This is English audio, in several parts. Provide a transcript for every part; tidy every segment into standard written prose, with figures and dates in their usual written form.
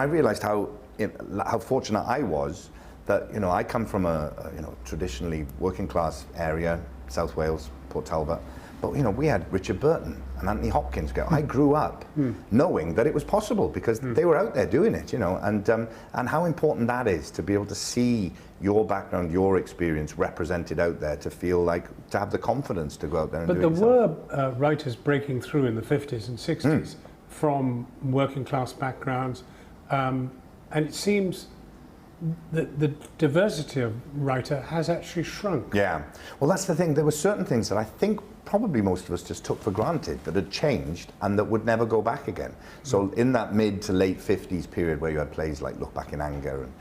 I realised how fortunate I was that, you know, I come from a traditionally working class area, South Wales, Port Talbot, but, you know, we had Richard Burton and Anthony Hopkins go. I grew up knowing that it was possible because they were out there doing it, you know, and how important that is to be able to see your background, your experience represented out there, to feel like, to have the confidence to go out there and do it yourself. But there were writers breaking through in the 50s and 60s from working class backgrounds, and it seems that the diversity of writer has actually shrunk. Yeah, well, that's the thing. There were certain things that I think probably most of us just took for granted that had changed and that would never go back again. So in that mid to late 50s period where you had plays like Look Back in Anger and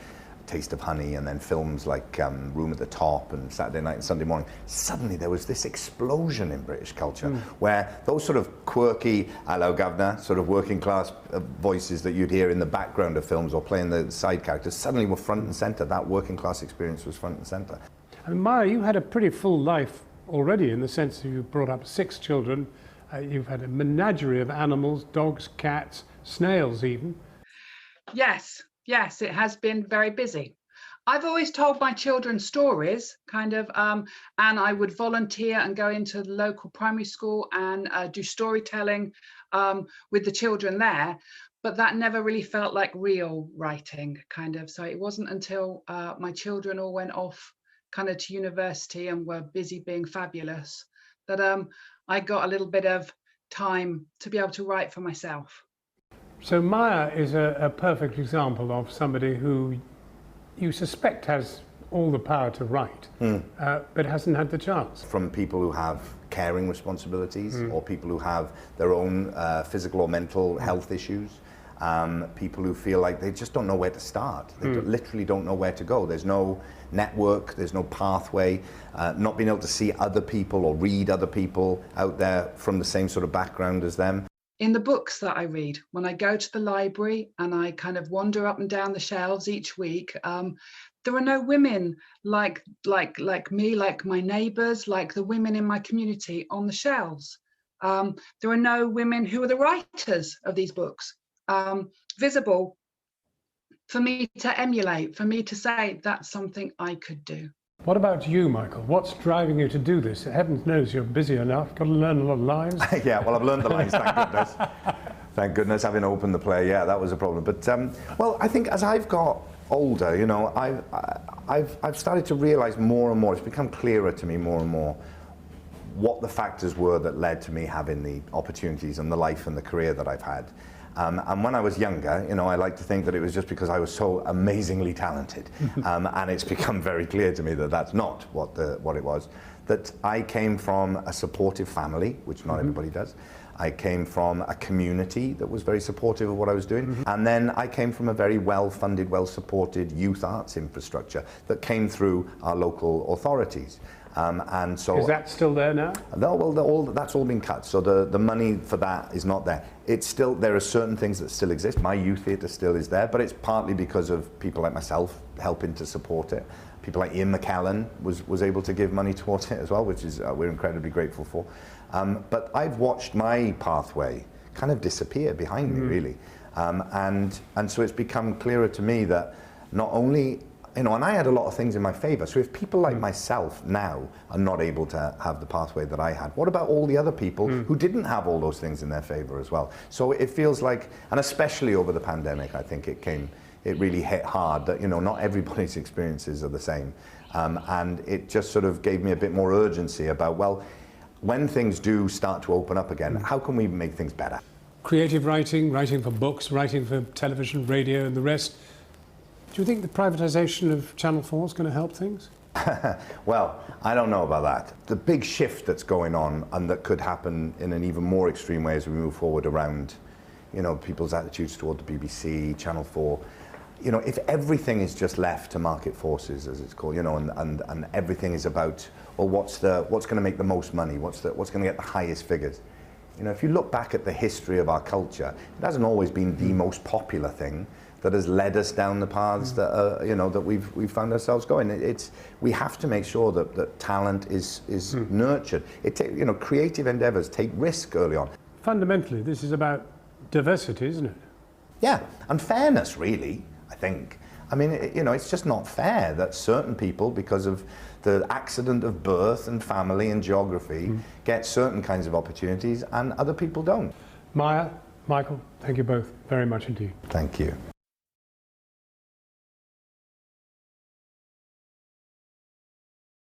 Taste of Honey, and then films like Room at the Top and Saturday Night and Sunday Morning, suddenly there was this explosion in British culture where those sort of quirky, hello governor, sort of working class voices that you'd hear in the background of films or playing the side characters suddenly were front and centre. That working class experience was front and centre. And Maya, you had a pretty full life already, in the sense that you brought up 6 children, you've had a menagerie of animals, dogs, cats, snails even. Yes, it has been very busy. I've always told my children stories, kind of, and I would volunteer and go into the local primary school and do storytelling with the children there, but that never really felt like real writing, kind of. So it wasn't until my children all went off kind of to university and were busy being fabulous that I got a little bit of time to be able to write for myself. So Maya is a perfect example of somebody who you suspect has all the power to write, but hasn't had the chance. From people who have caring responsibilities or people who have their own physical or mental health issues, people who feel like they just don't know where to start. They literally don't know where to go. There's no network, there's no pathway, not being able to see other people or read other people out there from the same sort of background as them. In the books that I read, when I go to the library and I kind of wander up and down the shelves each week, there are no women like me, like my neighbours, like the women in my community on the shelves. There are no women who are the writers of these books, visible for me to emulate, for me to say that's something I could do. What about you, Michael? What's driving you to do this? Heaven knows you're busy enough, got to learn a lot of lines. Yeah, well, I've learned the lines, thank goodness. Thank goodness, having opened the play, yeah, that was a problem. But, well, I think as I've got older, you know, I've started to realise more and more, it's become clearer to me more and more what the factors were that led to me having the opportunities and the life and the career that I've had. And when I was younger, you know, I like to think that it was just because I was so amazingly talented. And it's become very clear to me that that's not what it was. That I came from a supportive family, which not everybody does. I came from a community that was very supportive of what I was doing. And then I came from a very well-funded, well-supported youth arts infrastructure that came through our local authorities. And so, is that still there now? No, well, that's all been cut. So the money for that is not there. It's still, there are certain things that still exist. My youth theatre still is there, but it's partly because of people like myself helping to support it. People like Ian McKellen was able to give money towards it as well, which is we're incredibly grateful for. But I've watched my pathway kind of disappear behind me, really. And so it's become clearer to me that not only, you know, and I had a lot of things in my favour. So if people like myself now are not able to have the pathway that I had, what about all the other people who didn't have all those things in their favour as well? So it feels like, and especially over the pandemic, I think it really hit hard that, you know, not everybody's experiences are the same. And it just sort of gave me a bit more urgency about, well, when things do start to open up again, how can we make things better? Creative writing, writing for books, writing for television, radio and the rest. Do you think the privatisation of Channel 4 is going to help things? Well, I don't know about that. The big shift that's going on and that could happen in an even more extreme way as we move forward around, you know, people's attitudes toward the BBC, Channel 4, you know, if everything is just left to market forces, as it's called, you know, and everything is about, well, what's going to make the most money, what's going to get the highest figures. You know, if you look back at the history of our culture, it hasn't always been the most popular thing that has led us down the paths that you know, that we've found ourselves going. We have to make sure that talent is nurtured. You know, creative endeavours take risk early on. Fundamentally, this is about diversity, isn't it? Yeah, and fairness, really, I think. I mean, you know, it's just not fair that certain people, because of the accident of birth and family and geography, get certain kinds of opportunities and other people don't. Maya, Michael, thank you both very much indeed. Thank you.